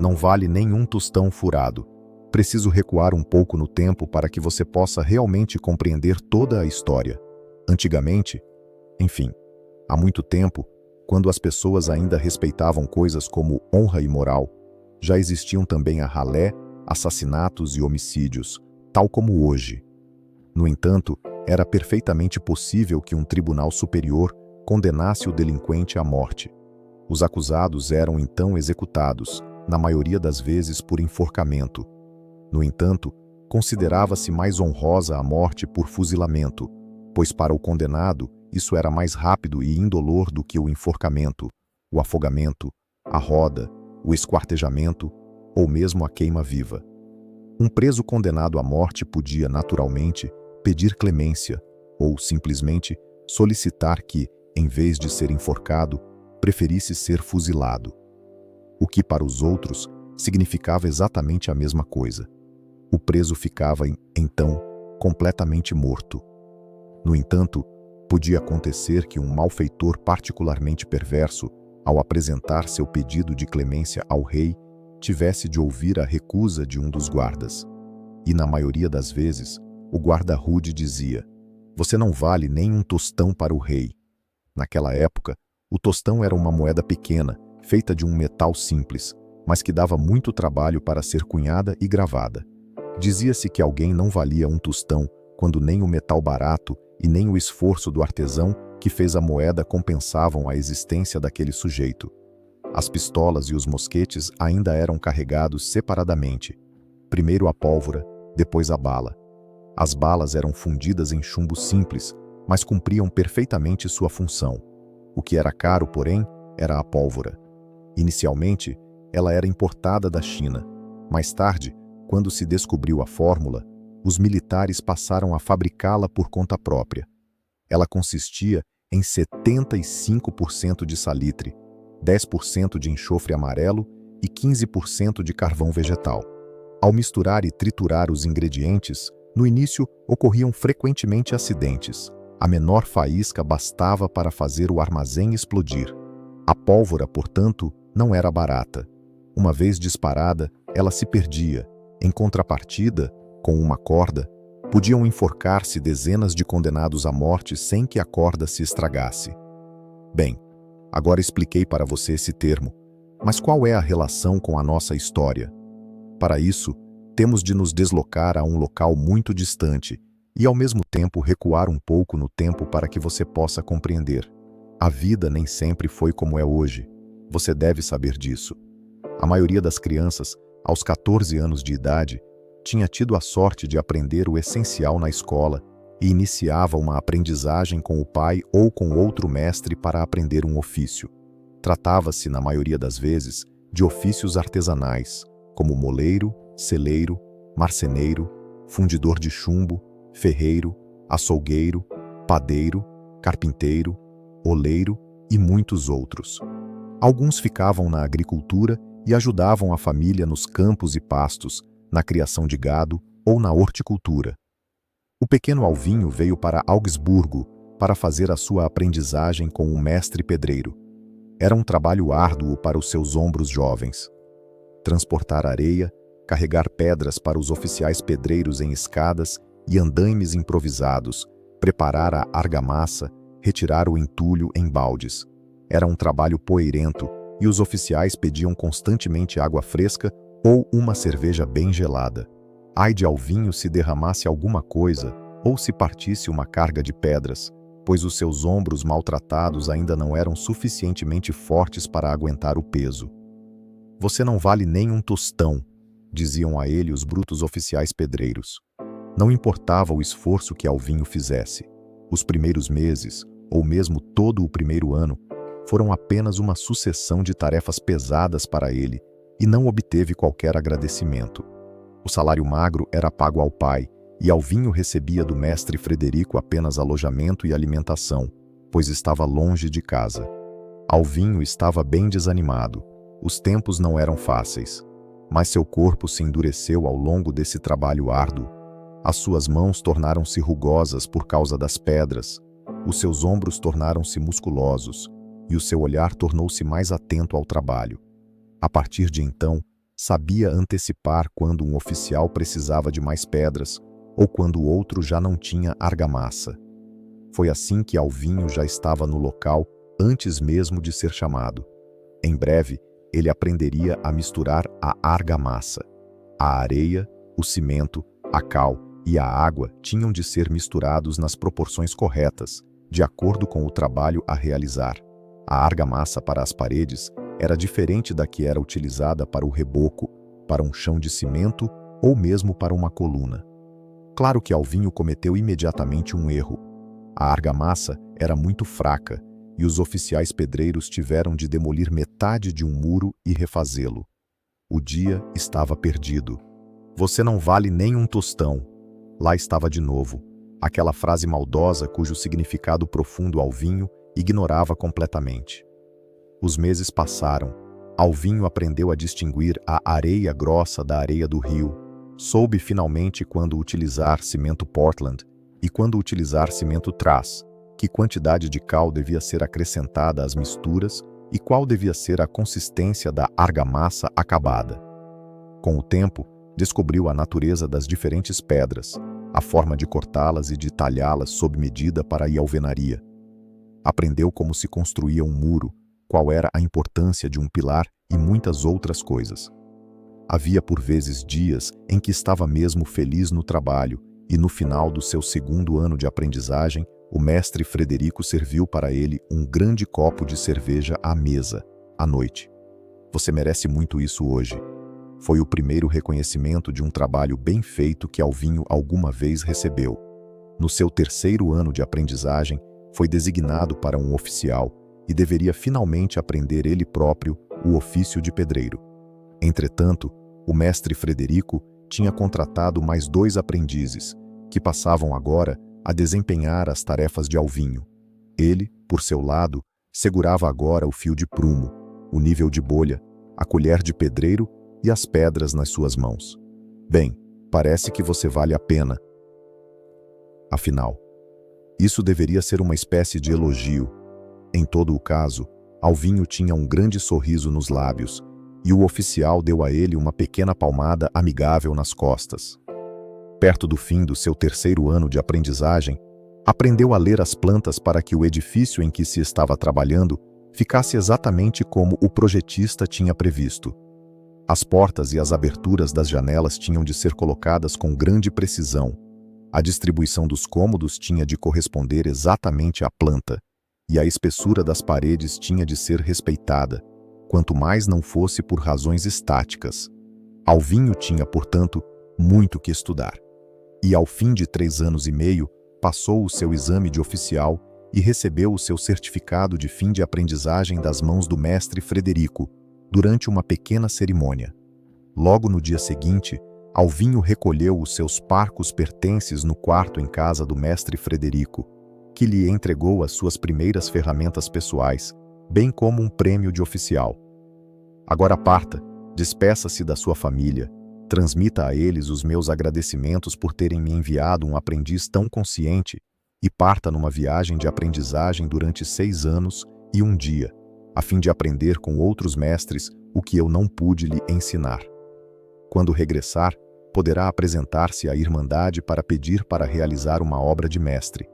não vale nenhum tostão furado. Preciso recuar um pouco no tempo para que você possa realmente compreender toda a história. Antigamente, enfim, há muito tempo, quando as pessoas ainda respeitavam coisas como honra e moral, já existiam também a ralé, assassinatos e homicídios, tal como hoje. No entanto, era perfeitamente possível que um tribunal superior condenasse o delinquente à morte. Os acusados eram então executados, na maioria das vezes por enforcamento. No entanto, considerava-se mais honrosa a morte por fuzilamento, pois para o condenado isso era mais rápido e indolor do que o enforcamento, o afogamento, a roda, o esquartejamento ou mesmo a queima-viva. Um preso condenado à morte podia, naturalmente, pedir clemência ou, simplesmente, solicitar que, em vez de ser enforcado, preferisse ser fuzilado. O que para os outros significava exatamente a mesma coisa. O preso ficava, então, completamente morto. No entanto, podia acontecer que um malfeitor particularmente perverso, ao apresentar seu pedido de clemência ao rei, tivesse de ouvir a recusa de um dos guardas. E, na maioria das vezes, o guarda rude dizia: "Você não vale nem um tostão para o rei." Naquela época, o tostão era uma moeda pequena, feita de um metal simples, mas que dava muito trabalho para ser cunhada e gravada. Dizia-se que alguém não valia um tostão quando nem o metal barato e nem o esforço do artesão que fez a moeda compensavam a existência daquele sujeito. As pistolas e os mosquetes ainda eram carregados separadamente. Primeiro a pólvora, depois a bala. As balas eram fundidas em chumbo simples, mas cumpriam perfeitamente sua função. O que era caro, porém, era a pólvora. Inicialmente, ela era importada da China. Mais tarde, quando se descobriu a fórmula, os militares passaram a fabricá-la por conta própria. Ela consistia em 75% de salitre, 10% de enxofre amarelo e 15% de carvão vegetal. Ao misturar e triturar os ingredientes, no início ocorriam frequentemente acidentes. A menor faísca bastava para fazer o armazém explodir. A pólvora, portanto, não era barata. Uma vez disparada, ela se perdia. Em contrapartida, com uma corda, podiam enforcar-se dezenas de condenados à morte sem que a corda se estragasse. Bem, agora expliquei para você esse termo, mas qual é a relação com a nossa história? Para isso, temos de nos deslocar a um local muito distante e, ao mesmo tempo, recuar um pouco no tempo para que você possa compreender. A vida nem sempre foi como é hoje. Você deve saber disso. A maioria das crianças, aos 14 anos de idade, tinha tido a sorte de aprender o essencial na escola e iniciava uma aprendizagem com o pai ou com outro mestre para aprender um ofício. Tratava-se, na maioria das vezes, de ofícios artesanais, como moleiro, celeiro, marceneiro, fundidor de chumbo, ferreiro, açougueiro, padeiro, carpinteiro, oleiro e muitos outros. Alguns ficavam na agricultura e ajudavam a família nos campos e pastos, na criação de gado ou na horticultura. O pequeno Alvinho veio para Augsburgo para fazer a sua aprendizagem com um mestre pedreiro. Era um trabalho árduo para os seus ombros jovens. Transportar areia, carregar pedras para os oficiais pedreiros em escadas e andaimes improvisados, preparar a argamassa, retirar o entulho em baldes. Era um trabalho poeirento e os oficiais pediam constantemente água fresca ou uma cerveja bem gelada. Ai de Alvinho se derramasse alguma coisa ou se partisse uma carga de pedras, pois os seus ombros maltratados ainda não eram suficientemente fortes para aguentar o peso. "Você não vale nem um tostão", diziam a ele os brutos oficiais pedreiros. Não importava o esforço que Alvinho fizesse. Os primeiros meses, ou mesmo todo o primeiro ano, foram apenas uma sucessão de tarefas pesadas para ele e não obteve qualquer agradecimento. O salário magro era pago ao pai e Alvinho recebia do mestre Frederico apenas alojamento e alimentação, pois estava longe de casa. Alvinho estava bem desanimado. Os tempos não eram fáceis, mas seu corpo se endureceu ao longo desse trabalho árduo. As suas mãos tornaram-se rugosas por causa das pedras, os seus ombros tornaram-se musculosos e o seu olhar tornou-se mais atento ao trabalho. A partir de então, Sabia antecipar quando um oficial precisava de mais pedras ou quando o outro já não tinha argamassa. Foi assim que Alvinho já estava no local antes mesmo de ser chamado. Em breve, ele aprenderia a misturar a argamassa. A areia, o cimento, a cal e a água tinham de ser misturados nas proporções corretas, de acordo com o trabalho a realizar. A argamassa para as paredes era diferente da que era utilizada para o reboco, para um chão de cimento ou mesmo para uma coluna. Claro que Alvinho cometeu imediatamente um erro. A argamassa era muito fraca e os oficiais pedreiros tiveram de demolir metade de um muro e refazê-lo. O dia estava perdido. Você não vale nem um tostão. Lá estava de novo, aquela frase maldosa cujo significado profundo Alvinho ignorava completamente. Os meses passaram. Alvinho aprendeu a distinguir a areia grossa da areia do rio. Soube finalmente quando utilizar cimento Portland e quando utilizar cimento Trass, que quantidade de cal devia ser acrescentada às misturas e qual devia ser a consistência da argamassa acabada. Com o tempo, descobriu a natureza das diferentes pedras, a forma de cortá-las e de talhá-las sob medida para a alvenaria. Aprendeu como se construía um muro, qual era a importância de um pilar e muitas outras coisas. Havia por vezes dias em que estava mesmo feliz no trabalho e no final do seu segundo ano de aprendizagem, o mestre Frederico serviu para ele um grande copo de cerveja à mesa, à noite. Você merece muito isso hoje. Foi o primeiro reconhecimento de um trabalho bem feito que Alvinho alguma vez recebeu. No seu terceiro ano de aprendizagem, foi designado para um oficial e deveria finalmente aprender ele próprio o ofício de pedreiro. Entretanto, o mestre Frederico tinha contratado mais 2 aprendizes, que passavam agora a desempenhar as tarefas de Alvinho. Ele, por seu lado, segurava agora o fio de prumo, o nível de bolha, a colher de pedreiro e as pedras nas suas mãos. Bem, parece que você vale a pena. Afinal, isso deveria ser uma espécie de elogio. Em todo o caso, Alvinho tinha um grande sorriso nos lábios, e o oficial deu a ele uma pequena palmada amigável nas costas. Perto do fim do seu terceiro ano de aprendizagem, aprendeu a ler as plantas para que o edifício em que se estava trabalhando ficasse exatamente como o projetista tinha previsto. As portas e as aberturas das janelas tinham de ser colocadas com grande precisão. A distribuição dos cômodos tinha de corresponder exatamente à planta, e a espessura das paredes tinha de ser respeitada, quanto mais não fosse por razões estáticas. Alvinho tinha, portanto, muito que estudar. E ao fim de 3 anos e meio, passou o seu exame de oficial e recebeu o seu certificado de fim de aprendizagem das mãos do mestre Frederico, durante uma pequena cerimônia. Logo no dia seguinte, Alvinho recolheu os seus parcos pertences no quarto em casa do mestre Frederico, que lhe entregou as suas primeiras ferramentas pessoais, bem como um prêmio de oficial. Agora parta, despeça-se da sua família, transmita a eles os meus agradecimentos por terem me enviado um aprendiz tão consciente e parta numa viagem de aprendizagem durante 6 anos e 1 dia, a fim de aprender com outros mestres o que eu não pude lhe ensinar. Quando regressar, poderá apresentar-se à Irmandade para pedir para realizar uma obra de mestre.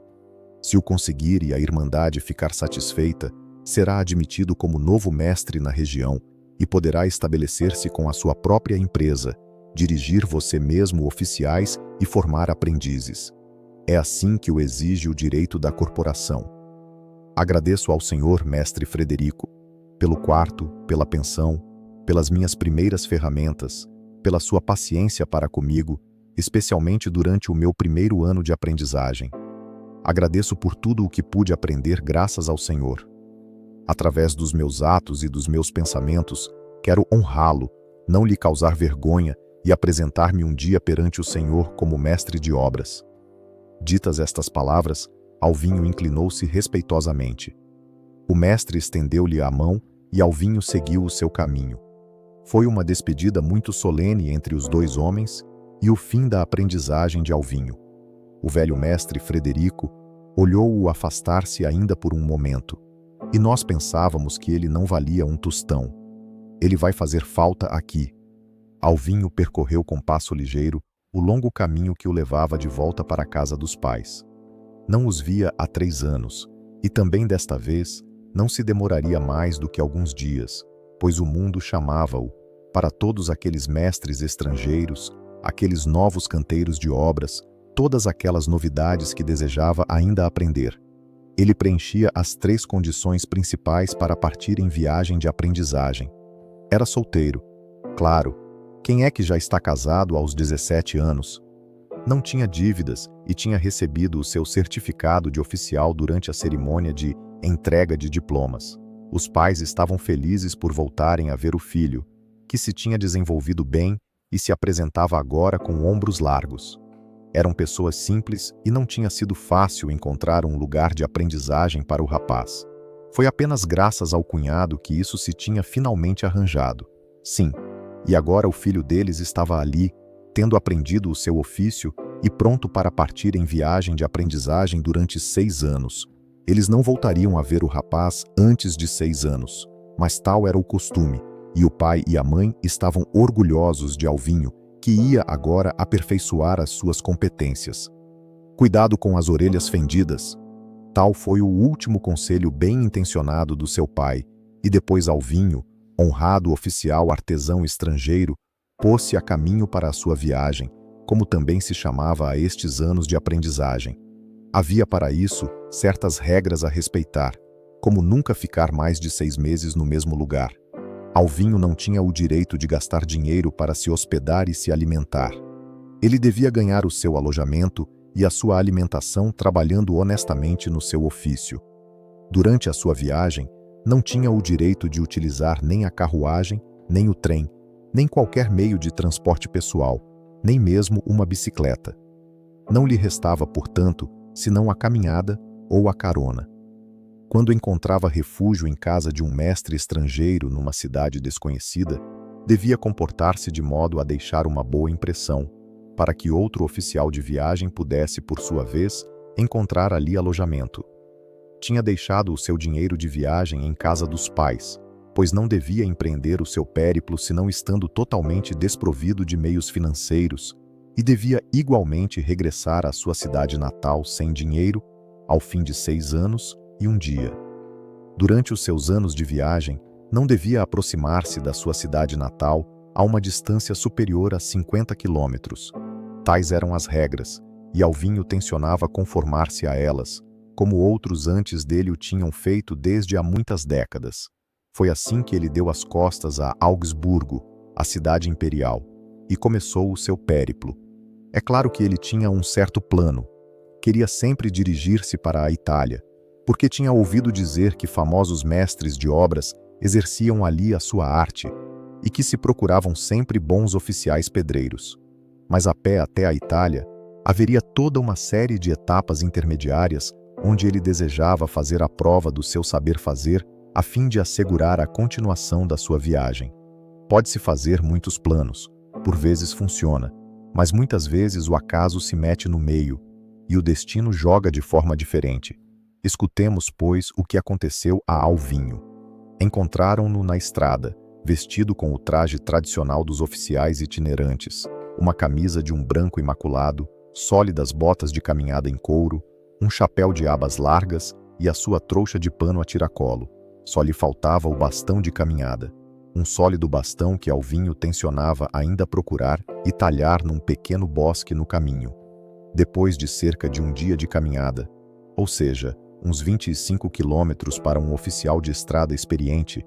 Se o conseguir e a Irmandade ficar satisfeita, será admitido como novo mestre na região e poderá estabelecer-se com a sua própria empresa, dirigir você mesmo oficiais e formar aprendizes. É assim que o exige o direito da corporação. Agradeço ao senhor mestre Frederico, pelo quarto, pela pensão, pelas minhas primeiras ferramentas, pela sua paciência para comigo, especialmente durante o meu primeiro ano de aprendizagem. Agradeço por tudo o que pude aprender graças ao Senhor. Através dos meus atos e dos meus pensamentos, quero honrá-lo, não lhe causar vergonha e apresentar-me um dia perante o Senhor como mestre de obras. Ditas estas palavras, Alvinho inclinou-se respeitosamente. O mestre estendeu-lhe a mão e Alvinho seguiu o seu caminho. Foi uma despedida muito solene entre os 2 homens e o fim da aprendizagem de Alvinho. O velho mestre Frederico olhou-o afastar-se ainda por um momento, e nós pensávamos que ele não valia um tostão. Ele vai fazer falta aqui. Alvinho percorreu com passo ligeiro o longo caminho que o levava de volta para a casa dos pais. Não os via há 3 anos, e também desta vez não se demoraria mais do que alguns dias, pois o mundo chamava-o para todos aqueles mestres estrangeiros, aqueles novos canteiros de obras, todas aquelas novidades que desejava ainda aprender. Ele preenchia as 3 condições principais para partir em viagem de aprendizagem. Era solteiro. Claro, quem é que já está casado aos 17 anos? Não tinha dívidas e tinha recebido o seu certificado de oficial durante a cerimônia de entrega de diplomas. Os pais estavam felizes por voltarem a ver o filho, que se tinha desenvolvido bem e se apresentava agora com ombros largos. Eram pessoas simples e não tinha sido fácil encontrar um lugar de aprendizagem para o rapaz. Foi apenas graças ao cunhado que isso se tinha finalmente arranjado. Sim, e agora o filho deles estava ali, tendo aprendido o seu ofício e pronto para partir em viagem de aprendizagem durante 6 anos. Eles não voltariam a ver o rapaz antes de 6 anos, mas tal era o costume, e o pai e a mãe estavam orgulhosos de Alvinho, que ia agora aperfeiçoar as suas competências. Cuidado com as orelhas fendidas. Tal foi o último conselho bem intencionado do seu pai, e depois Alvinho, honrado oficial artesão estrangeiro, pôs-se a caminho para a sua viagem, como também se chamava a estes anos de aprendizagem. Havia para isso certas regras a respeitar, como nunca ficar mais de 6 meses no mesmo lugar. Alvinho não tinha o direito de gastar dinheiro para se hospedar e se alimentar. Ele devia ganhar o seu alojamento e a sua alimentação trabalhando honestamente no seu ofício. Durante a sua viagem, não tinha o direito de utilizar nem a carruagem, nem o trem, nem qualquer meio de transporte pessoal, nem mesmo uma bicicleta. Não lhe restava, portanto, senão a caminhada ou a carona. Quando encontrava refúgio em casa de um mestre estrangeiro numa cidade desconhecida, devia comportar-se de modo a deixar uma boa impressão, para que outro oficial de viagem pudesse, por sua vez, encontrar ali alojamento. Tinha deixado o seu dinheiro de viagem em casa dos pais, pois não devia empreender o seu périplo senão estando totalmente desprovido de meios financeiros, e devia igualmente regressar à sua cidade natal sem dinheiro, ao fim de 6 anos e 1 dia. Durante os seus anos de viagem, não devia aproximar-se da sua cidade natal a uma distância superior a 50 quilômetros. Tais eram as regras, e Alvinho tencionava conformar-se a elas, como outros antes dele o tinham feito desde há muitas décadas. Foi assim que ele deu as costas a Augsburgo, a cidade imperial, e começou o seu périplo. É claro que ele tinha um certo plano. Queria sempre dirigir-se para a Itália, porque tinha ouvido dizer que famosos mestres de obras exerciam ali a sua arte e que se procuravam sempre bons oficiais pedreiros. Mas a pé até a Itália, haveria toda uma série de etapas intermediárias onde ele desejava fazer a prova do seu saber fazer a fim de assegurar a continuação da sua viagem. Pode-se fazer muitos planos, por vezes funciona, mas muitas vezes o acaso se mete no meio e o destino joga de forma diferente. Escutemos, pois, o que aconteceu a Alvinho. Encontraram-no na estrada, vestido com o traje tradicional dos oficiais itinerantes, uma camisa de um branco imaculado, sólidas botas de caminhada em couro, um chapéu de abas largas e a sua trouxa de pano a tiracolo. Só lhe faltava o bastão de caminhada, um sólido bastão que Alvinho tencionava ainda procurar e talhar num pequeno bosque no caminho. Depois de cerca de 1 dia de caminhada, ou seja, uns 25 quilômetros para um oficial de estrada experiente,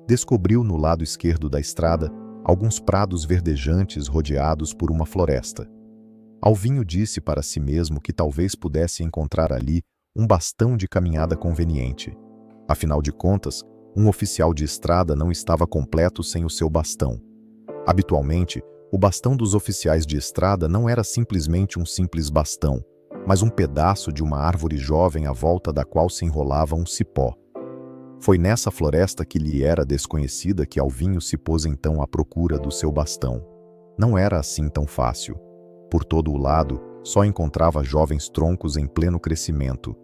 descobriu no lado esquerdo da estrada alguns prados verdejantes rodeados por uma floresta. Alvinho disse para si mesmo que talvez pudesse encontrar ali um bastão de caminhada conveniente. Afinal de contas, um oficial de estrada não estava completo sem o seu bastão. Habitualmente, o bastão dos oficiais de estrada não era simplesmente um simples bastão, mas um pedaço de uma árvore jovem à volta da qual se enrolava um cipó. Foi nessa floresta que lhe era desconhecida que Alvinho se pôs então à procura do seu bastão. Não era assim tão fácil. Por todo o lado, só encontrava jovens troncos em pleno crescimento.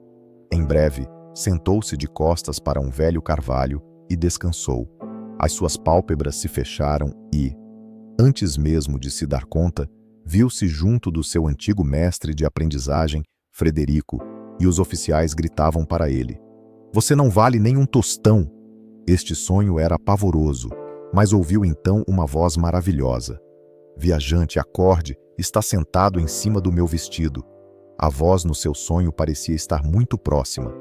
Em breve, sentou-se de costas para um velho carvalho e descansou. As suas pálpebras se fecharam e, Antes mesmo de se dar conta, viu-se junto do seu antigo mestre de aprendizagem, Frederico, e os oficiais gritavam para ele: "Você não vale nem um tostão!" Este sonho era pavoroso, mas ouviu então uma voz maravilhosa: "Viajante, acorde, está sentado em cima do meu vestido." A voz no seu sonho parecia estar muito próxima.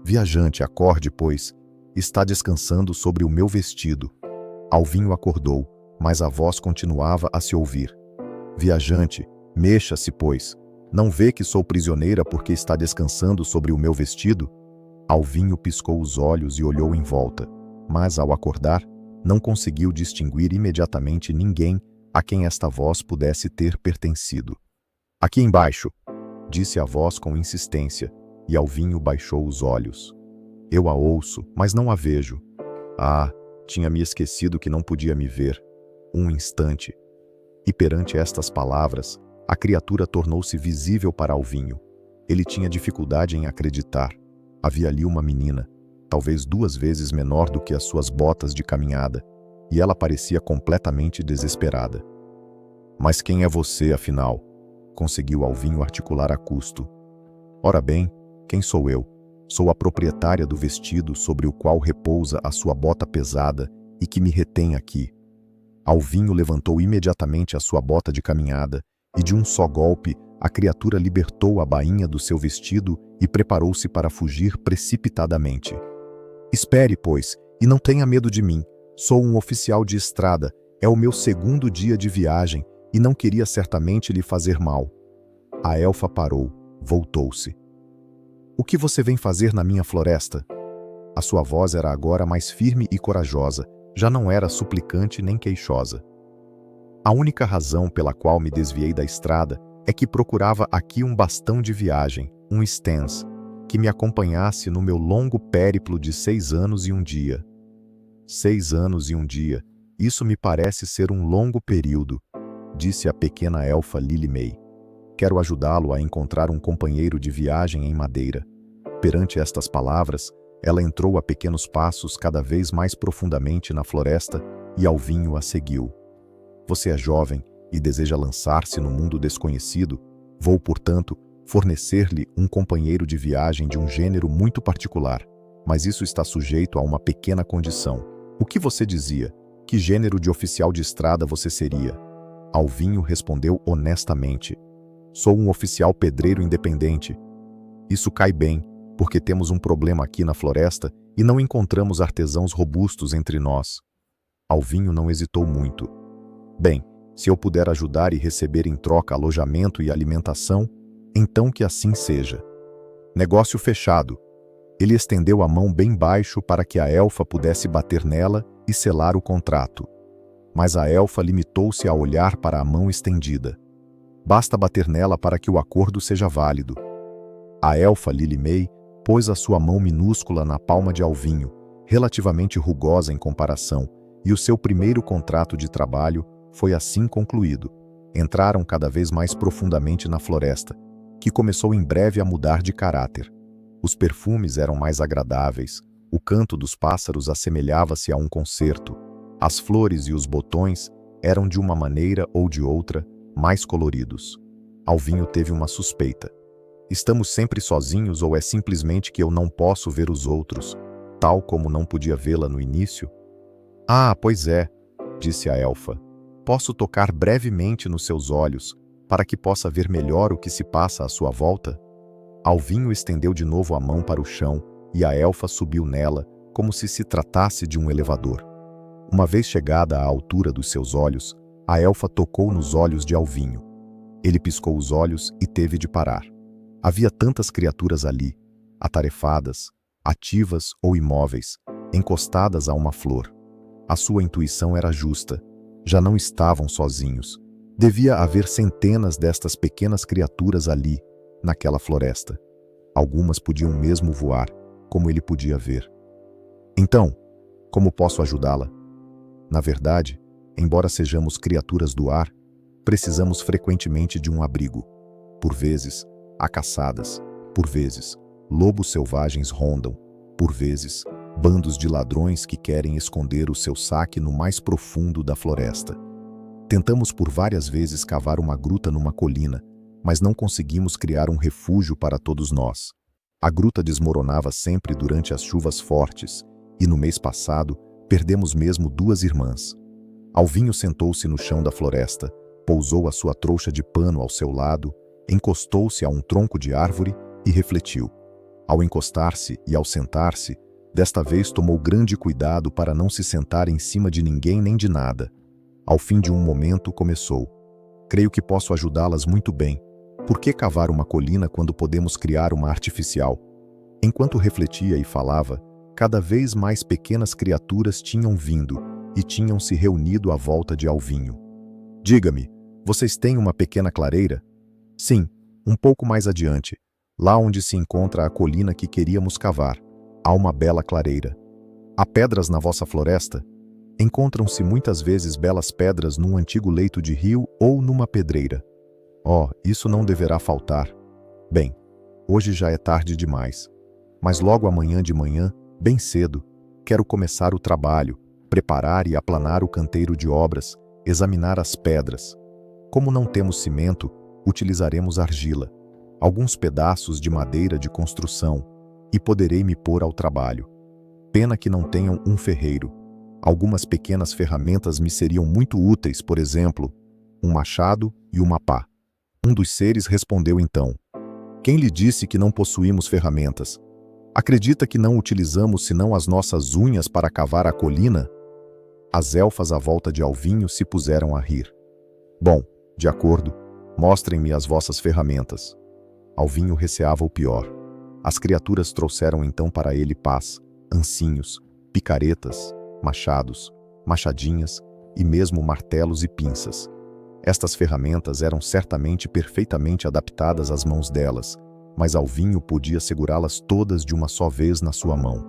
"Viajante, acorde, pois, está descansando sobre o meu vestido." Alvinho acordou, mas a voz continuava a se ouvir: "Viajante, mexa-se, pois. Não vê que sou prisioneira porque está descansando sobre o meu vestido?" Alvinho piscou os olhos e olhou em volta, mas ao acordar, não conseguiu distinguir imediatamente ninguém a quem esta voz pudesse ter pertencido. "Aqui embaixo", disse a voz com insistência, e Alvinho baixou os olhos. "Eu a ouço, mas não a vejo." "Ah, tinha me esquecido que não podia me ver. Um instante." E perante estas palavras, a criatura tornou-se visível para Alvinho. Ele tinha dificuldade em acreditar. Havia ali uma menina, talvez 2 vezes menor do que as suas botas de caminhada, e ela parecia completamente desesperada. "Mas quem é você, afinal?" conseguiu Alvinho articular a custo. "Ora bem, quem sou eu? Sou a proprietária do vestido sobre o qual repousa a sua bota pesada e que me retém aqui." Alvinho levantou imediatamente a sua bota de caminhada e, de um só golpe, a criatura libertou a bainha do seu vestido e preparou-se para fugir precipitadamente. "Espere, pois, e não tenha medo de mim. Sou um oficial de estrada, é o meu 2º dia de viagem e não queria certamente lhe fazer mal." A elfa parou, voltou-se. "O que você vem fazer na minha floresta?" A sua voz era agora mais firme e corajosa, já não era suplicante nem queixosa. "A única razão pela qual me desviei da estrada é que procurava aqui um bastão de viagem, um stance, que me acompanhasse no meu longo périplo de 6 anos e um dia." 6 anos e um dia, isso me parece ser um longo período, disse a pequena elfa Lily May. "Quero ajudá-lo a encontrar um companheiro de viagem em Madeira." Perante estas palavras, ela entrou a pequenos passos cada vez mais profundamente na floresta e Alvinho a seguiu. "Você é jovem e deseja lançar-se no mundo desconhecido. Vou, portanto, fornecer-lhe um companheiro de viagem de um gênero muito particular, mas isso está sujeito a uma pequena condição." "O que você dizia? Que gênero de oficial de estrada você seria?" Alvinho respondeu honestamente: "Sou um oficial pedreiro independente." "Isso cai bem, porque temos um problema aqui na floresta e não encontramos artesãos robustos entre nós." Alvinho não hesitou muito. "Bem, se eu puder ajudar e receber em troca alojamento e alimentação, então que assim seja." Negócio fechado. Ele estendeu a mão bem baixo para que a elfa pudesse bater nela e selar o contrato. Mas a elfa limitou-se a olhar para a mão estendida. "Basta bater nela para que o acordo seja válido." A elfa Lily May pôs a sua mão minúscula na palma de Alvinho, relativamente rugosa em comparação, e o seu primeiro contrato de trabalho foi assim concluído. Entraram cada vez mais profundamente na floresta, que começou em breve a mudar de caráter. Os perfumes eram mais agradáveis, o canto dos pássaros assemelhava-se a um concerto, as flores e os botões eram de uma maneira ou de outra mais coloridos. Alvinho teve uma suspeita. Estamos sempre sozinhos ou é simplesmente que eu não posso ver os outros, tal como não podia vê-la no início? Ah, pois é, disse a elfa. Posso tocar brevemente nos seus olhos, para que possa ver melhor o que se passa à sua volta? Alvinho estendeu de novo a mão para o chão e a elfa subiu nela, como se tratasse de um elevador. Uma vez chegada à altura dos seus olhos, a elfa tocou nos olhos de Alvinho. Ele piscou os olhos e teve de parar. Havia tantas criaturas ali, atarefadas, ativas ou imóveis, encostadas a uma flor. A sua intuição era justa. Já não estavam sozinhos. Devia haver centenas destas pequenas criaturas ali, naquela floresta. Algumas podiam mesmo voar, como ele podia ver. Então, como posso ajudá-la? Na verdade, embora sejamos criaturas do ar, precisamos frequentemente de um abrigo. Por vezes, há caçadas. Por vezes, lobos selvagens rondam. Por vezes, bandos de ladrões que querem esconder o seu saque no mais profundo da floresta. Tentamos por várias vezes cavar uma gruta numa colina, mas não conseguimos criar um refúgio para todos nós. A gruta desmoronava sempre durante as chuvas fortes, e no mês passado perdemos mesmo 2 irmãs. Alvinho sentou-se no chão da floresta, pousou a sua trouxa de pano ao seu lado, encostou-se a um tronco de árvore e refletiu. Ao encostar-se e ao sentar-se, desta vez tomou grande cuidado para não se sentar em cima de ninguém nem de nada. Ao fim de um momento, começou. Creio que posso ajudá-las muito bem. Por que cavar uma colina quando podemos criar uma artificial? Enquanto refletia e falava, cada vez mais pequenas criaturas tinham vindo e tinham se reunido à volta de Alvinho. Diga-me, vocês têm uma pequena clareira? Sim, um pouco mais adiante, lá onde se encontra a colina que queríamos cavar. Há uma bela clareira. Há pedras na vossa floresta? Encontram-se muitas vezes belas pedras num antigo leito de rio ou numa pedreira. Oh, isso não deverá faltar. Bem, hoje já é tarde demais. Mas logo amanhã de manhã, bem cedo, quero começar o trabalho, preparar e aplanar o canteiro de obras, examinar as pedras. Como não temos cimento, utilizaremos argila, alguns pedaços de madeira de construção, e poderei me pôr ao trabalho. Pena que não tenham um ferreiro. Algumas pequenas ferramentas me seriam muito úteis, por exemplo, um machado e uma pá. Um dos seres respondeu então: quem lhe disse que não possuímos ferramentas? Acredita que não utilizamos senão as nossas unhas para cavar a colina? As elfas à volta de Alvinho se puseram a rir. Bom, de acordo, mostrem-me as vossas ferramentas. Alvinho receava o pior. As criaturas trouxeram então para ele pás, ancinhos, picaretas, machados, machadinhas e mesmo martelos e pinças. Estas ferramentas eram certamente perfeitamente adaptadas às mãos delas, mas Alvinho podia segurá-las todas de uma só vez na sua mão.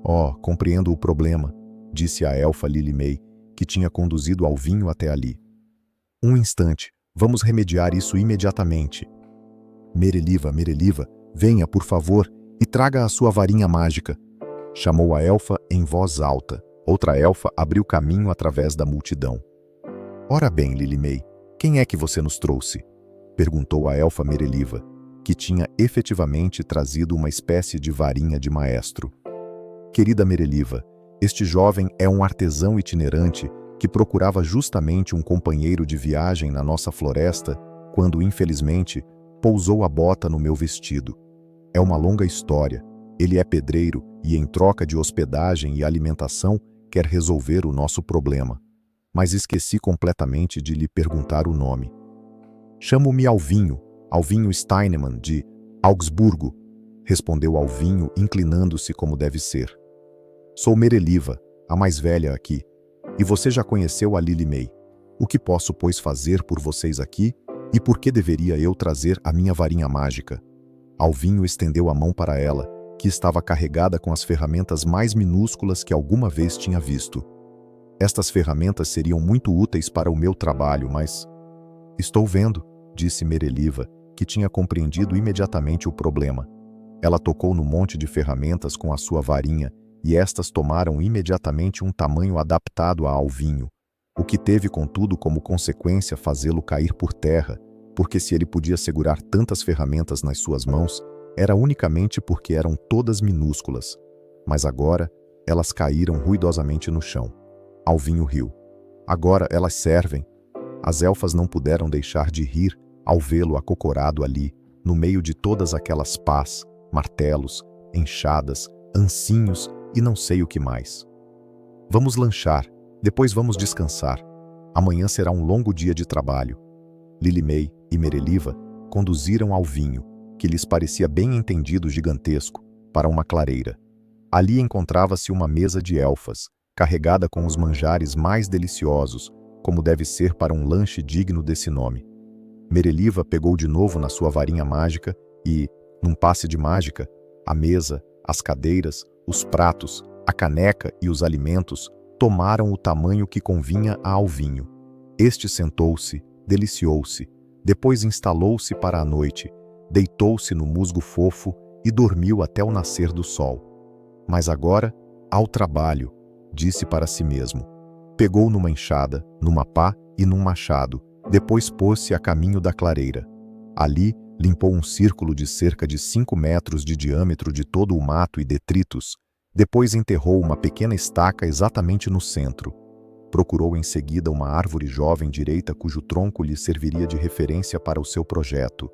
Oh, compreendo o problema, disse a elfa Lilimei, que tinha conduzido Alvinho até ali. Um instante, vamos remediar isso imediatamente. Mereliva, Mereliva, venha, por favor, e traga a sua varinha mágica, chamou a elfa em voz alta. Outra elfa abriu caminho através da multidão. Ora bem, Lilimei, quem é que você nos trouxe? Perguntou a elfa Mereliva, que tinha efetivamente trazido uma espécie de varinha de maestro. Querida Mereliva, este jovem é um artesão itinerante que procurava justamente um companheiro de viagem na nossa floresta quando, infelizmente, pousou a bota no meu vestido. É uma longa história. Ele é pedreiro e, em troca de hospedagem e alimentação, quer resolver o nosso problema. Mas esqueci completamente de lhe perguntar o nome. Chamo-me Alvinho, Alvinho Steinemann, de Augsburgo, respondeu Alvinho, inclinando-se como deve ser. Sou Mereliva, a mais velha aqui, e você já conheceu a Lilimei. O que posso, pois, fazer por vocês aqui, e por que deveria eu trazer a minha varinha mágica? Alvinho estendeu a mão para ela, que estava carregada com as ferramentas mais minúsculas que alguma vez tinha visto. Estas ferramentas seriam muito úteis para o meu trabalho, mas... Estou vendo, disse Mereliva, que tinha compreendido imediatamente o problema. Ela tocou no monte de ferramentas com a sua varinha, e estas tomaram imediatamente um tamanho adaptado a Alvinho, o que teve, contudo, como consequência fazê-lo cair por terra, porque se ele podia segurar tantas ferramentas nas suas mãos, era unicamente porque eram todas minúsculas. Mas agora, elas caíram ruidosamente no chão. Alvinho riu. Agora elas servem. As elfas não puderam deixar de rir ao vê-lo acocorado ali, no meio de todas aquelas pás, martelos, enxadas, ancinhos e não sei o que mais. Vamos lanchar, depois vamos descansar. Amanhã será um longo dia de trabalho. Lilimei e Mereliva conduziram Alvinho, que lhes parecia bem entendido gigantesco, para uma clareira. Ali encontrava-se uma mesa de elfas, carregada com os manjares mais deliciosos, como deve ser para um lanche digno desse nome. Mereliva pegou de novo na sua varinha mágica e, num passe de mágica, a mesa, as cadeiras, os pratos, a caneca e os alimentos tomaram o tamanho que convinha a Alvinho. Este sentou-se, deliciou-se, depois instalou-se para a noite, deitou-se no musgo fofo e dormiu até o nascer do sol. Mas agora, ao trabalho, disse para si mesmo. Pegou numa enxada, numa pá e num machado. Depois pôs-se a caminho da clareira. Ali, limpou um círculo de cerca de 5 metros de diâmetro de todo o mato e detritos. Depois enterrou uma pequena estaca exatamente no centro. Procurou em seguida uma árvore jovem direita cujo tronco lhe serviria de referência para o seu projeto.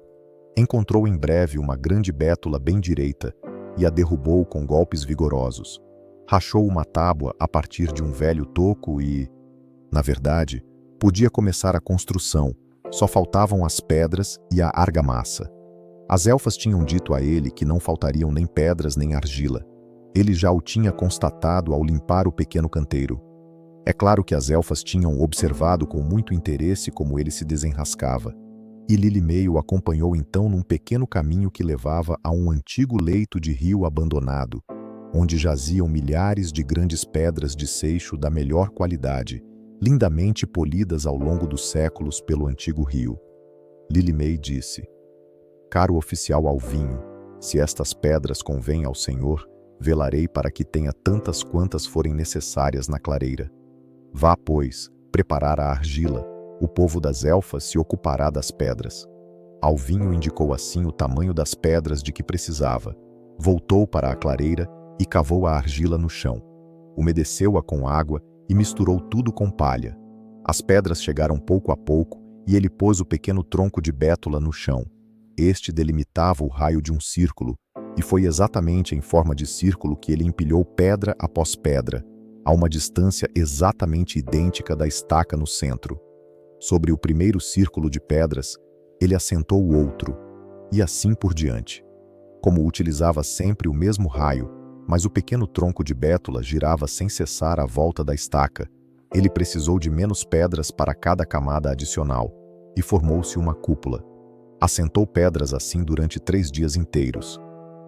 Encontrou em breve uma grande bétula bem direita e a derrubou com golpes vigorosos. Rachou uma tábua a partir de um velho toco e, na verdade, podia começar a construção, só faltavam as pedras e a argamassa. As elfas tinham dito a ele que não faltariam nem pedras nem argila. Ele já o tinha constatado ao limpar o pequeno canteiro. É claro que as elfas tinham observado com muito interesse como ele se desenrascava. E Lilimey o acompanhou então num pequeno caminho que levava a um antigo leito de rio abandonado, onde jaziam milhares de grandes pedras de seixo da melhor qualidade, lindamente polidas ao longo dos séculos pelo antigo rio. Lilimey disse: "Caro oficial Alvinho, se estas pedras convêm ao Senhor, velarei para que tenha tantas quantas forem necessárias na clareira. Vá, pois, preparar a argila. O povo das elfas se ocupará das pedras." Alvinho indicou assim o tamanho das pedras de que precisava. Voltou para a clareira e cavou a argila no chão. Umedeceu-a com água e misturou tudo com palha. As pedras chegaram pouco a pouco e ele pôs o pequeno tronco de bétula no chão. Este delimitava o raio de um círculo, e foi exatamente em forma de círculo que ele empilhou pedra após pedra, a uma distância exatamente idêntica da estaca no centro. Sobre o primeiro círculo de pedras, ele assentou o outro, e assim por diante. Como utilizava sempre o mesmo raio, mas o pequeno tronco de bétula girava sem cessar à volta da estaca, ele precisou de menos pedras para cada camada adicional, e formou-se uma cúpula. Assentou pedras assim durante 3 dias inteiros.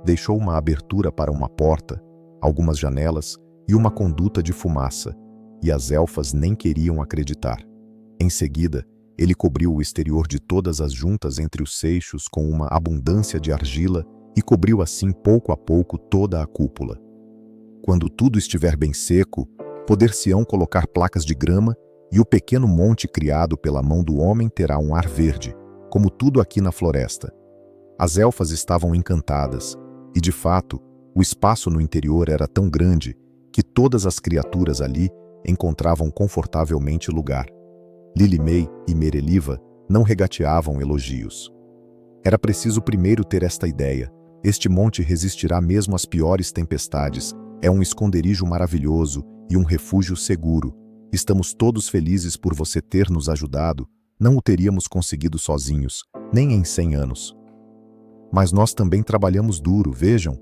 Deixou uma abertura para uma porta, algumas janelas e uma conduta de fumaça, e as elfas nem queriam acreditar. Em seguida, ele cobriu o exterior de todas as juntas entre os seixos com uma abundância de argila e cobriu assim pouco a pouco toda a cúpula. Quando tudo estiver bem seco, poder-se-ão colocar placas de grama e o pequeno monte criado pela mão do homem terá um ar verde, como tudo aqui na floresta. As elfas estavam encantadas e, de fato, o espaço no interior era tão grande que todas as criaturas ali encontravam confortavelmente lugar. Lilimey e Mereliva não regateavam elogios. Era preciso primeiro ter esta ideia. Este monte resistirá mesmo às piores tempestades. É um esconderijo maravilhoso e um refúgio seguro. Estamos todos felizes por você ter nos ajudado. Não o teríamos conseguido sozinhos, nem em 100 anos. Mas nós também trabalhamos duro, vejam.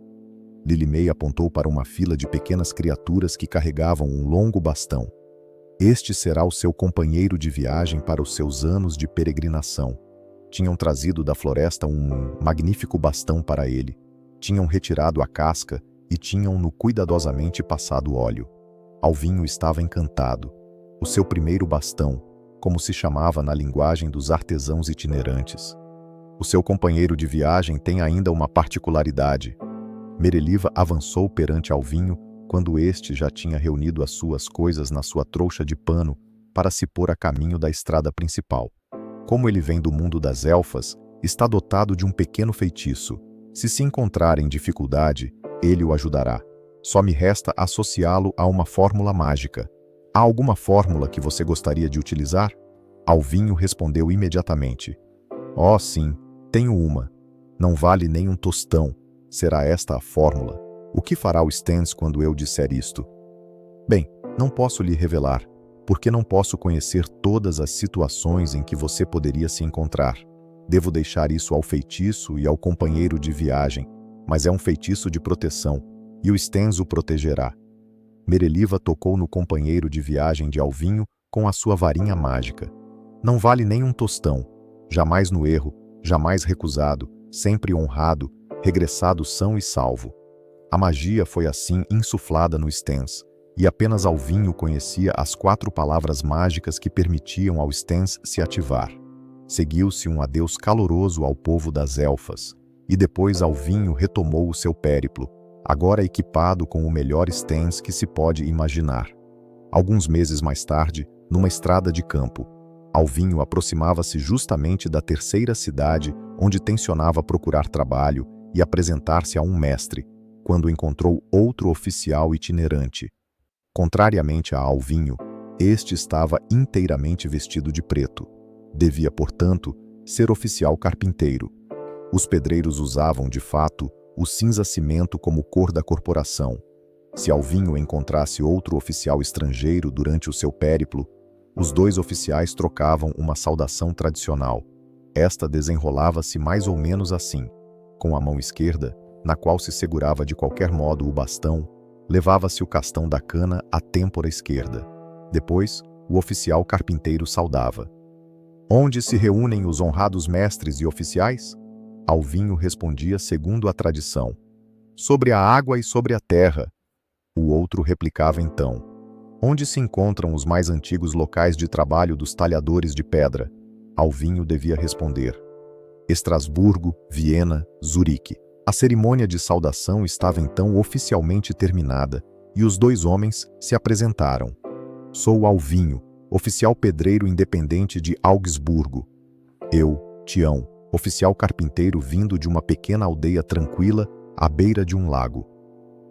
Lilimey apontou para uma fila de pequenas criaturas que carregavam um longo bastão. Este será o seu companheiro de viagem para os seus anos de peregrinação. Tinham trazido da floresta um magnífico bastão para ele. Tinham retirado a casca e tinham-no cuidadosamente passado óleo. Alvinho estava encantado. O seu primeiro bastão, como se chamava na linguagem dos artesãos itinerantes. O seu companheiro de viagem tem ainda uma particularidade. Mereliva avançou perante Alvinho quando este já tinha reunido as suas coisas na sua trouxa de pano para se pôr a caminho da estrada principal. Como ele vem do mundo das elfas, está dotado de um pequeno feitiço. Se encontrar em dificuldade, ele o ajudará. Só me resta associá-lo a uma fórmula mágica. Há alguma fórmula que você gostaria de utilizar? Alvinho respondeu imediatamente. Oh, sim, tenho uma. Não vale nem um tostão. Será esta a fórmula. O que fará o Stans quando eu disser isto? Bem, não posso lhe revelar, porque não posso conhecer todas as situações em que você poderia se encontrar. Devo deixar isso ao feitiço e ao companheiro de viagem, mas é um feitiço de proteção, e o Stans o protegerá. Mereliva tocou no companheiro de viagem de Alvinho com a sua varinha mágica. Não vale nem um tostão, jamais no erro, jamais recusado, sempre honrado, regressado são e salvo. A magia foi assim insuflada no Stans, e apenas Alvinho conhecia as 4 palavras mágicas que permitiam ao Stans se ativar. Seguiu-se um adeus caloroso ao povo das elfas, e depois Alvinho retomou o seu périplo, agora equipado com o melhor Stans que se pode imaginar. Alguns meses mais tarde, numa estrada de campo, Alvinho aproximava-se justamente da terceira cidade onde tencionava procurar trabalho e apresentar-se a um mestre, quando encontrou outro oficial itinerante. Contrariamente a Alvinho, este estava inteiramente vestido de preto. Devia, portanto, ser oficial carpinteiro. Os pedreiros usavam, de fato, o cinza-cimento como cor da corporação. Se Alvinho encontrasse outro oficial estrangeiro durante o seu périplo, os dois oficiais trocavam uma saudação tradicional. Esta desenrolava-se mais ou menos assim. Com a mão esquerda, na qual se segurava de qualquer modo o bastão, levava-se o castão da cana à têmpora esquerda. Depois, o oficial carpinteiro saudava. Onde se reúnem os honrados mestres e oficiais? Alvinho respondia segundo a tradição. Sobre a água e sobre a terra. O outro replicava então. Onde se encontram os mais antigos locais de trabalho dos talhadores de pedra? Alvinho devia responder. Estrasburgo, Viena, Zurique. A cerimônia de saudação estava então oficialmente terminada e os dois homens se apresentaram. Sou Alvinho, oficial pedreiro independente de Augsburgo. Eu, Tião, oficial carpinteiro vindo de uma pequena aldeia tranquila à beira de um lago.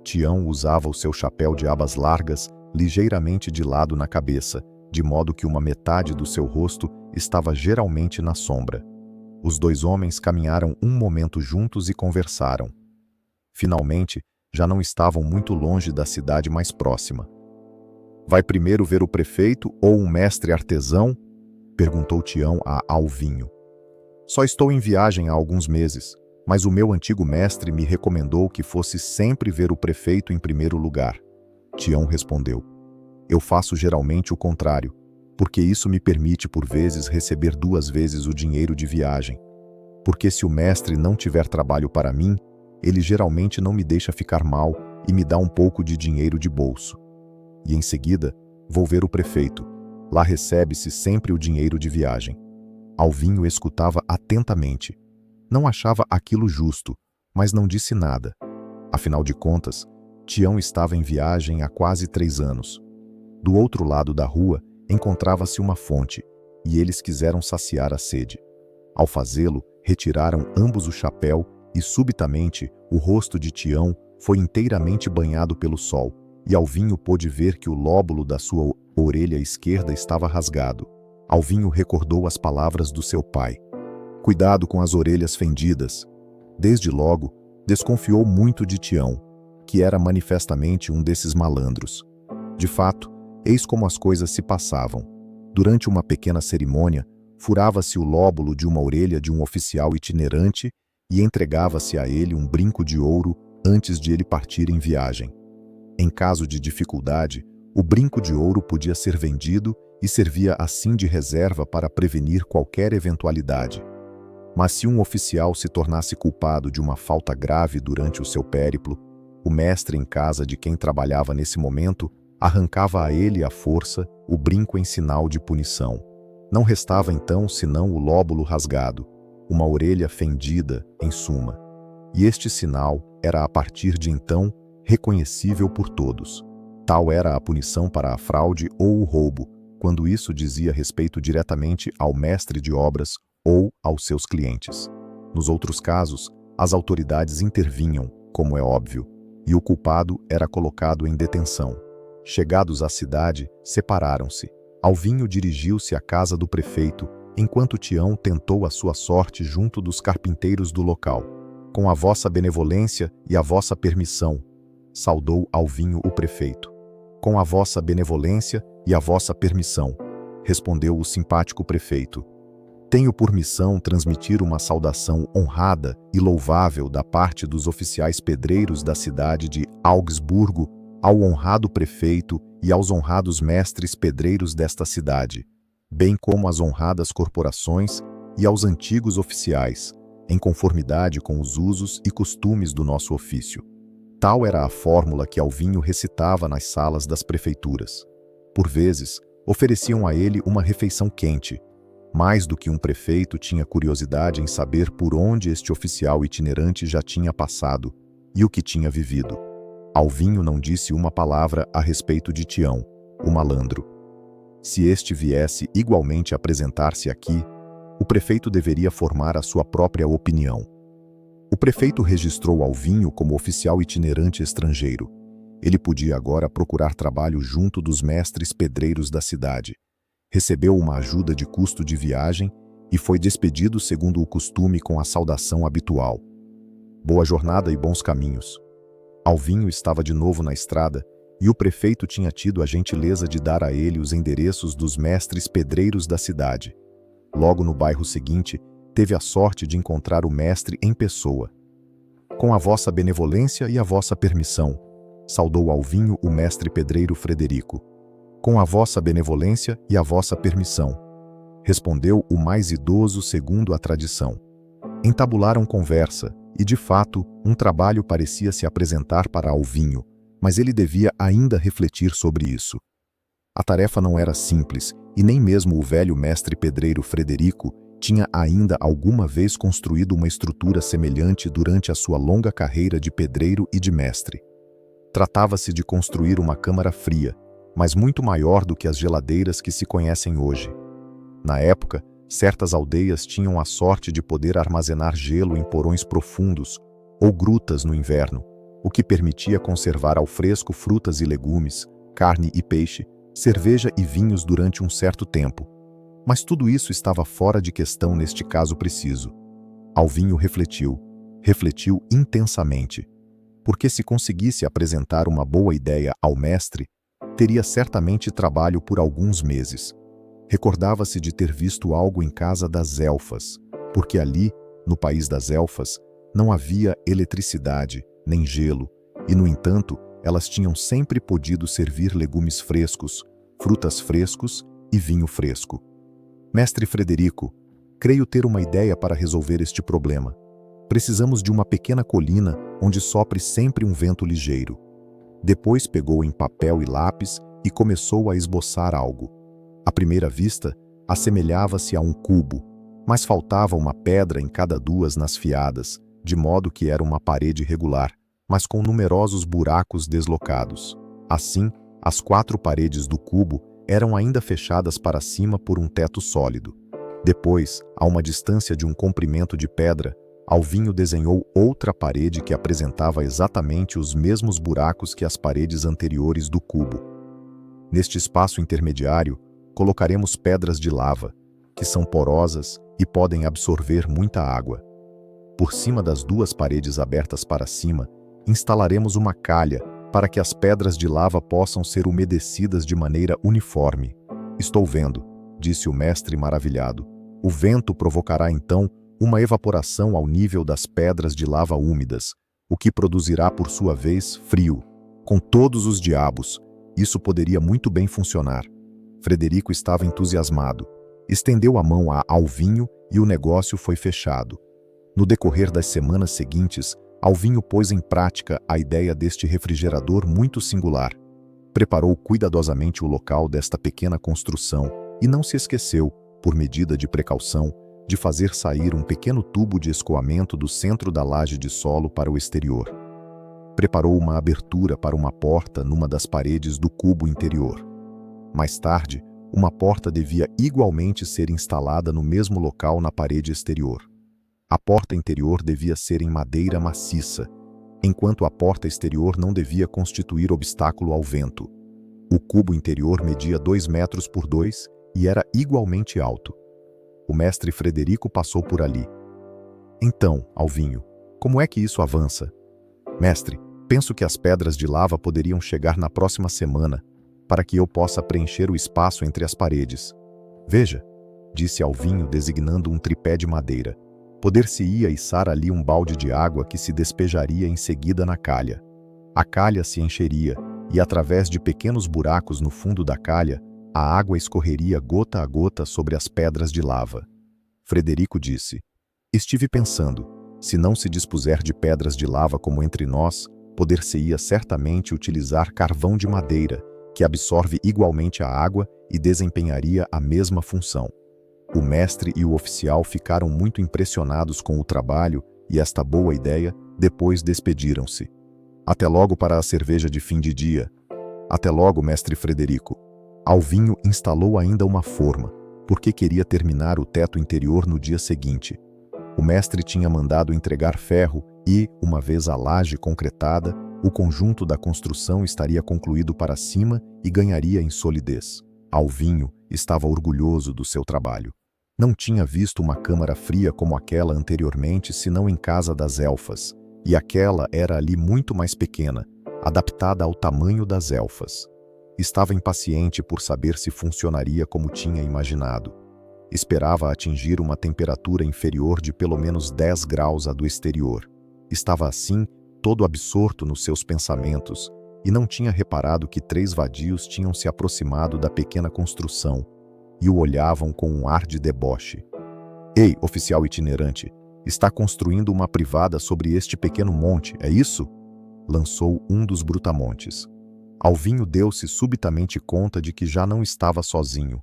Tião usava o seu chapéu de abas largas ligeiramente de lado na cabeça, de modo que uma metade do seu rosto estava geralmente na sombra. Os dois homens caminharam um momento juntos e conversaram. Finalmente, já não estavam muito longe da cidade mais próxima. Vai primeiro ver o prefeito ou um mestre artesão? Perguntou Tião a Alvinho. Só estou em viagem há alguns meses, mas o meu antigo mestre me recomendou que fosse sempre ver o prefeito em primeiro lugar. Tião respondeu. Eu faço geralmente o contrário, porque isso me permite por vezes receber 2 vezes o dinheiro de viagem. Porque se o mestre não tiver trabalho para mim, ele geralmente não me deixa ficar mal e me dá um pouco de dinheiro de bolso. E em seguida, vou ver o prefeito. Lá recebe-se sempre o dinheiro de viagem. Alvinho escutava atentamente. Não achava aquilo justo, mas não disse nada. Afinal de contas, Tião estava em viagem há quase 3 anos. Do outro lado da rua, encontrava-se uma fonte, e eles quiseram saciar a sede. Ao fazê-lo, retiraram ambos o chapéu e, subitamente, o rosto de Tião foi inteiramente banhado pelo sol, e Alvinho pôde ver que o lóbulo da sua orelha esquerda estava rasgado. Alvinho recordou as palavras do seu pai. Cuidado com as orelhas fendidas. Desde logo, desconfiou muito de Tião, que era manifestamente um desses malandros. De fato, eis como as coisas se passavam. Durante uma pequena cerimônia, furava-se o lóbulo de uma orelha de um oficial itinerante e entregava-se a ele um brinco de ouro antes de ele partir em viagem. Em caso de dificuldade, o brinco de ouro podia ser vendido e servia assim de reserva para prevenir qualquer eventualidade. Mas se um oficial se tornasse culpado de uma falta grave durante o seu périplo, o mestre em casa de quem trabalhava nesse momento arrancava a ele à força o brinco em sinal de punição. Não restava então senão o lóbulo rasgado, uma orelha fendida, em suma. E este sinal era a partir de então reconhecível por todos. Tal era a punição para a fraude ou o roubo, quando isso dizia respeito diretamente ao mestre de obras ou aos seus clientes. Nos outros casos, as autoridades intervinham, como é óbvio, e o culpado era colocado em detenção. Chegados à cidade, separaram-se. Alvinho dirigiu-se à casa do prefeito, enquanto Tião tentou a sua sorte junto dos carpinteiros do local. Com a vossa benevolência e a vossa permissão, saudou Alvinho o prefeito. Com a vossa benevolência e a vossa permissão, respondeu o simpático prefeito. Tenho por missão transmitir uma saudação honrada e louvável da parte dos oficiais pedreiros da cidade de Augsburgo ao honrado prefeito e aos honrados mestres pedreiros desta cidade, bem como às honradas corporações e aos antigos oficiais, em conformidade com os usos e costumes do nosso ofício. Tal era a fórmula que Alvinho recitava nas salas das prefeituras. Por vezes, ofereciam a ele uma refeição quente. Mais do que um prefeito tinha curiosidade em saber por onde este oficial itinerante já tinha passado e o que tinha vivido. Alvinho não disse uma palavra a respeito de Tião, o malandro. Se este viesse igualmente apresentar-se aqui, o prefeito deveria formar a sua própria opinião. O prefeito registrou Alvinho como oficial itinerante estrangeiro. Ele podia agora procurar trabalho junto dos mestres pedreiros da cidade. Recebeu uma ajuda de custo de viagem e foi despedido segundo o costume com a saudação habitual. Boa jornada e bons caminhos. Alvinho estava de novo na estrada e o prefeito tinha tido a gentileza de dar a ele os endereços dos mestres pedreiros da cidade. Logo no bairro seguinte, teve a sorte de encontrar o mestre em pessoa. Com a vossa benevolência e a vossa permissão, saudou Alvinho o mestre pedreiro Frederico. Com a vossa benevolência e a vossa permissão, respondeu o mais idoso segundo a tradição. Entabularam conversa e, de fato, um trabalho parecia se apresentar para Alvinho, mas ele devia ainda refletir sobre isso. A tarefa não era simples e nem mesmo o velho mestre pedreiro Frederico tinha ainda alguma vez construído uma estrutura semelhante durante a sua longa carreira de pedreiro e de mestre. Tratava-se de construir uma câmara fria, mas muito maior do que as geladeiras que se conhecem hoje. Na época, certas aldeias tinham a sorte de poder armazenar gelo em porões profundos ou grutas no inverno, o que permitia conservar ao fresco frutas e legumes, carne e peixe, cerveja e vinhos durante um certo tempo. Mas tudo isso estava fora de questão neste caso preciso. Alvinho refletiu intensamente, porque se conseguisse apresentar uma boa ideia ao mestre, teria certamente trabalho por alguns meses. Recordava-se de ter visto algo em casa das elfas, porque ali, no país das elfas, não havia eletricidade, nem gelo, e, no entanto, elas tinham sempre podido servir legumes frescos, frutas frescos e vinho fresco. Mestre Frederico, creio ter uma ideia para resolver este problema. Precisamos de uma pequena colina onde sopre sempre um vento ligeiro. Depois pegou em papel e lápis e começou a esboçar algo. À primeira vista, assemelhava-se a um cubo, mas faltava uma pedra em cada duas nasfiadas, de modo que era uma parede regular, mas com numerosos buracos deslocados. Assim, as 4 paredes do cubo eram ainda fechadas para cima por um teto sólido. Depois, a uma distância de um comprimento de pedra, Alvinho desenhou outra parede que apresentava exatamente os mesmos buracos que as paredes anteriores do cubo. Neste espaço intermediário, colocaremos pedras de lava, que são porosas e podem absorver muita água. Por cima das 2 paredes abertas para cima, instalaremos uma calha para que as pedras de lava possam ser umedecidas de maneira uniforme. Estou vendo, disse o mestre maravilhado. O vento provocará então uma evaporação ao nível das pedras de lava úmidas, o que produzirá por sua vez frio. Com todos os diabos, isso poderia muito bem funcionar. Frederico estava entusiasmado. Estendeu a mão a Alvinho e o negócio foi fechado. No decorrer das semanas seguintes, Alvinho pôs em prática a ideia deste refrigerador muito singular. Preparou cuidadosamente o local desta pequena construção e não se esqueceu, por medida de precaução, de fazer sair um pequeno tubo de escoamento do centro da laje de solo para o exterior. Preparou uma abertura para uma porta numa das paredes do cubo interior. Mais tarde, uma porta devia igualmente ser instalada no mesmo local na parede exterior. A porta interior devia ser em madeira maciça, enquanto a porta exterior não devia constituir obstáculo ao vento. O cubo interior media 2 metros por 2 e era igualmente alto. O mestre Frederico passou por ali. Então, Alvinho, como é que isso avança? Mestre, penso que as pedras de lava poderiam chegar na próxima semana, para que eu possa preencher o espaço entre as paredes. Veja, disse Alvinho designando um tripé de madeira. Poder-se-ia içar ali um balde de água que se despejaria em seguida na calha. A calha se encheria e, através de pequenos buracos no fundo da calha, a água escorreria gota a gota sobre as pedras de lava. Frederico disse: Estive pensando, se não se dispuser de pedras de lava como entre nós, poder-se-ia certamente utilizar carvão de madeira, que absorve igualmente a água e desempenharia a mesma função. O mestre e o oficial ficaram muito impressionados com o trabalho e esta boa ideia, depois despediram-se. Até logo para a cerveja de fim de dia. Até logo, mestre Frederico. Alvinho instalou ainda uma forma, porque queria terminar o teto interior no dia seguinte. O mestre tinha mandado entregar ferro e, uma vez a laje concretada, o conjunto da construção estaria concluído para cima e ganharia em solidez. Alvinho estava orgulhoso do seu trabalho. Não tinha visto uma câmara fria como aquela anteriormente, senão em casa das elfas, e aquela era ali muito mais pequena, adaptada ao tamanho das elfas. Estava impaciente por saber se funcionaria como tinha imaginado. Esperava atingir uma temperatura inferior de pelo menos 10 graus à do exterior. Estava assim, todo absorto nos seus pensamentos, e não tinha reparado que 3 vadios tinham se aproximado da pequena construção e o olhavam com um ar de deboche. Ei, oficial itinerante, está construindo uma privada sobre este pequeno monte, é isso? Lançou um dos brutamontes. Alvinho deu-se subitamente conta de que já não estava sozinho.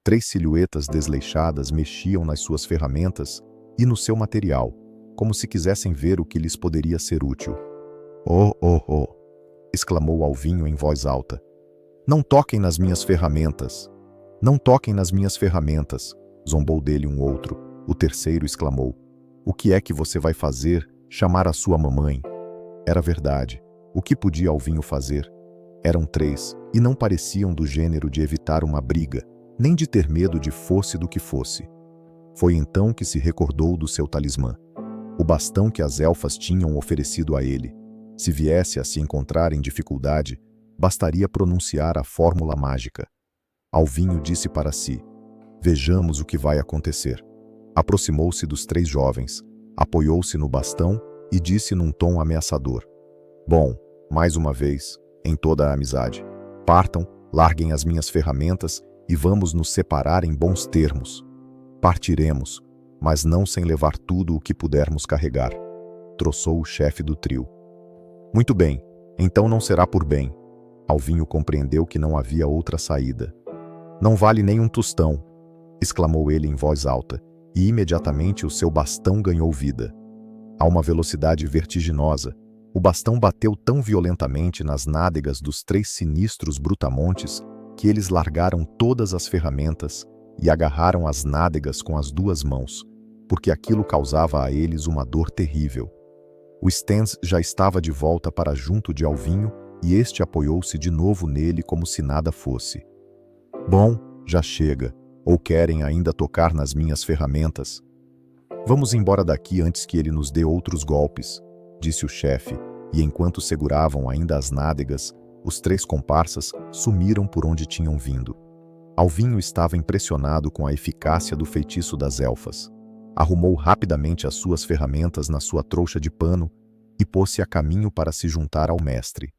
3 silhuetas desleixadas mexiam nas suas ferramentas e no seu material, como se quisessem ver o que lhes poderia ser útil. Oh, oh, oh! Exclamou Alvinho em voz alta. Não toquem nas minhas ferramentas! Não toquem nas minhas ferramentas! Zombou dele um outro. O terceiro exclamou. O que é que você vai fazer? Chamar a sua mamãe? Era verdade. O que podia Alvinho fazer? Eram 3, e não pareciam do gênero de evitar uma briga, nem de ter medo de fosse do que fosse. Foi então que se recordou do seu talismã. O bastão que as elfas tinham oferecido a ele. Se viesse a se encontrar em dificuldade, bastaria pronunciar a fórmula mágica. Alvinho disse para si, vejamos o que vai acontecer. Aproximou-se dos 3 jovens, apoiou-se no bastão e disse num tom ameaçador. Bom, mais uma vez, em toda a amizade, partam, larguem as minhas ferramentas e vamos nos separar em bons termos. Partiremos, mas não sem levar tudo o que pudermos carregar. Troçou o chefe do trio. Muito bem, então não será por bem. Alvinho compreendeu que não havia outra saída. Não vale nem um tostão, exclamou ele em voz alta, e imediatamente o seu bastão ganhou vida. A uma velocidade vertiginosa, o bastão bateu tão violentamente nas nádegas dos 3 sinistros brutamontes que eles largaram todas as ferramentas e agarraram as nádegas com as 2 mãos, porque aquilo causava a eles uma dor terrível. O Stans já estava de volta para junto de Alvinho e este apoiou-se de novo nele como se nada fosse. Bom, já chega. Ou querem ainda tocar nas minhas ferramentas? Vamos embora daqui antes que ele nos dê outros golpes, disse o chefe, e enquanto seguravam ainda as nádegas, os 3 comparsas sumiram por onde tinham vindo. Alvinho estava impressionado com a eficácia do feitiço das elfas. Arrumou rapidamente as suas ferramentas na sua trouxa de pano e pôs-se a caminho para se juntar ao mestre.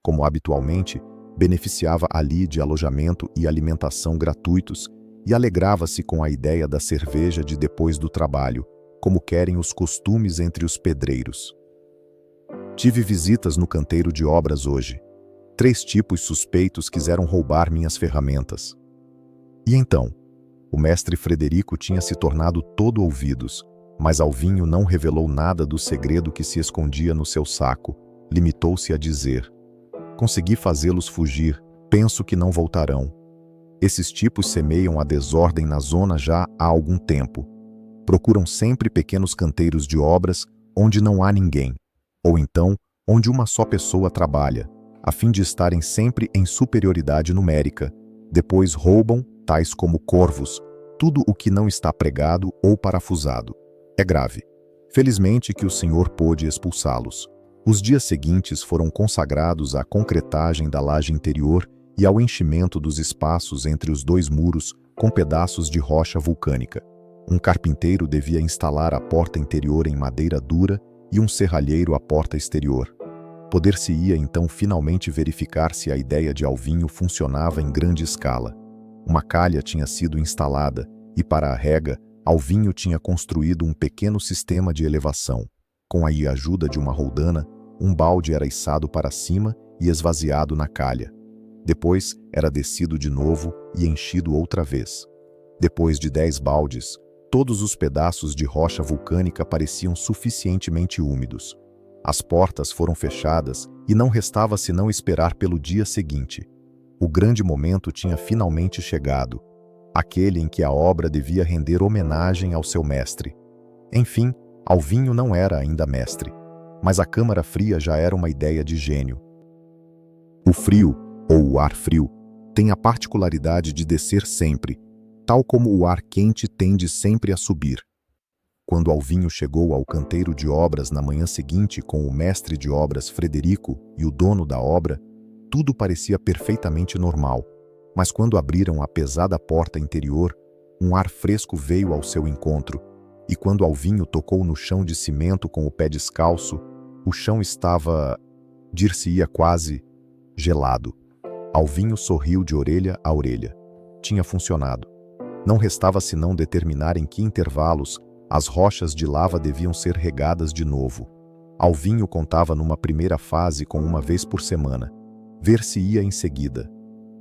Como habitualmente, beneficiava ali de alojamento e alimentação gratuitos e alegrava-se com a ideia da cerveja de depois do trabalho, como querem os costumes entre os pedreiros. Tive visitas no canteiro de obras hoje. 3 tipos suspeitos quiseram roubar minhas ferramentas. E então? O mestre Frederico tinha se tornado todo ouvidos, mas Alvinho não revelou nada do segredo que se escondia no seu saco. Limitou-se a dizer: consegui fazê-los fugir, penso que não voltarão. Esses tipos semeiam a desordem na zona já há algum tempo. Procuram sempre pequenos canteiros de obras onde não há ninguém, ou então onde uma só pessoa trabalha, a fim de estarem sempre em superioridade numérica. Depois roubam, tais como corvos, tudo o que não está pregado ou parafusado. É grave. Felizmente que o Senhor pôde expulsá-los. Os dias seguintes foram consagrados à concretagem da laje interior e ao enchimento dos espaços entre os 2 muros com pedaços de rocha vulcânica. Um carpinteiro devia instalar a porta interior em madeira dura e um serralheiro a porta exterior. Poder-se-ia então finalmente verificar se a ideia de Alvinho funcionava em grande escala. Uma calha tinha sido instalada e, para a rega, Alvinho tinha construído um pequeno sistema de elevação. Com a ajuda de uma roldana, um balde era içado para cima e esvaziado na calha. Depois era descido de novo e enchido outra vez. Depois de 10 baldes, todos os pedaços de rocha vulcânica pareciam suficientemente úmidos. As portas foram fechadas e não restava senão esperar pelo dia seguinte. O grande momento tinha finalmente chegado, aquele em que a obra devia render homenagem ao seu mestre. Enfim, Alvinho não era ainda mestre, mas a câmara fria já era uma ideia de gênio. O frio, ou o ar frio, tem a particularidade de descer sempre, tal como o ar quente tende sempre a subir. Quando Alvinho chegou ao canteiro de obras na manhã seguinte com o mestre de obras Frederico e o dono da obra, tudo parecia perfeitamente normal, mas quando abriram a pesada porta interior, um ar fresco veio ao seu encontro, e quando Alvinho tocou no chão de cimento com o pé descalço, o chão estava, dir-se-ia quase, gelado. Alvinho sorriu de orelha a orelha. Tinha funcionado. Não restava senão determinar em que intervalos as rochas de lava deviam ser regadas de novo. Alvinho contava numa primeira fase com uma vez por semana. Ver-se-ia em seguida.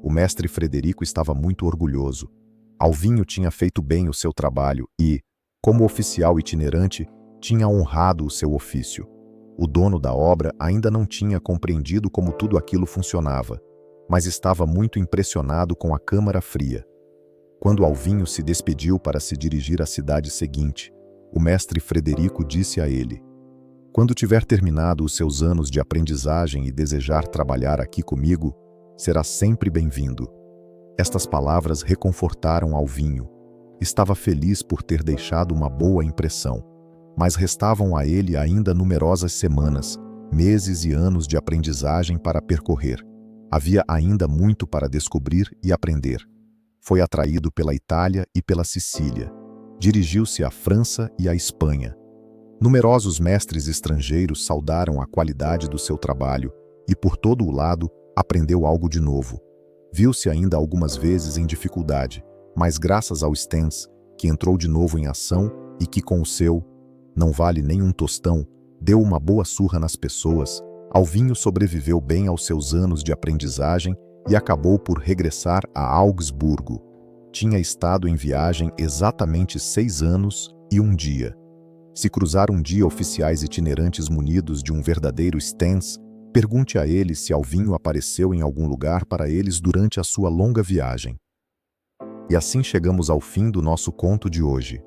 O mestre Frederico estava muito orgulhoso. Alvinho tinha feito bem o seu trabalho e, como oficial itinerante, tinha honrado o seu ofício. O dono da obra ainda não tinha compreendido como tudo aquilo funcionava, mas estava muito impressionado com a câmara fria. Quando Alvinho se despediu para se dirigir à cidade seguinte, o mestre Frederico disse a ele: "Quando tiver terminado os seus anos de aprendizagem e desejar trabalhar aqui comigo, será sempre bem-vindo." Estas palavras reconfortaram Alvinho. Estava feliz por ter deixado uma boa impressão, mas restavam a ele ainda numerosas semanas, meses e anos de aprendizagem para percorrer. Havia ainda muito para descobrir e aprender. Foi atraído pela Itália e pela Sicília. Dirigiu-se à França e à Espanha. Numerosos mestres estrangeiros saudaram a qualidade do seu trabalho e, por todo o lado, aprendeu algo de novo. Viu-se ainda algumas vezes em dificuldade, mas graças ao Stens, que entrou de novo em ação e que com o seu "não vale nem um tostão" deu uma boa surra nas pessoas, Alvinho sobreviveu bem aos seus anos de aprendizagem e acabou por regressar a Augsburgo. Tinha estado em viagem exatamente 6 anos e 1 dia. Se cruzar um dia oficiais itinerantes munidos de um verdadeiro Stens, pergunte a eles se Alvinho apareceu em algum lugar para eles durante a sua longa viagem. E assim chegamos ao fim do nosso conto de hoje.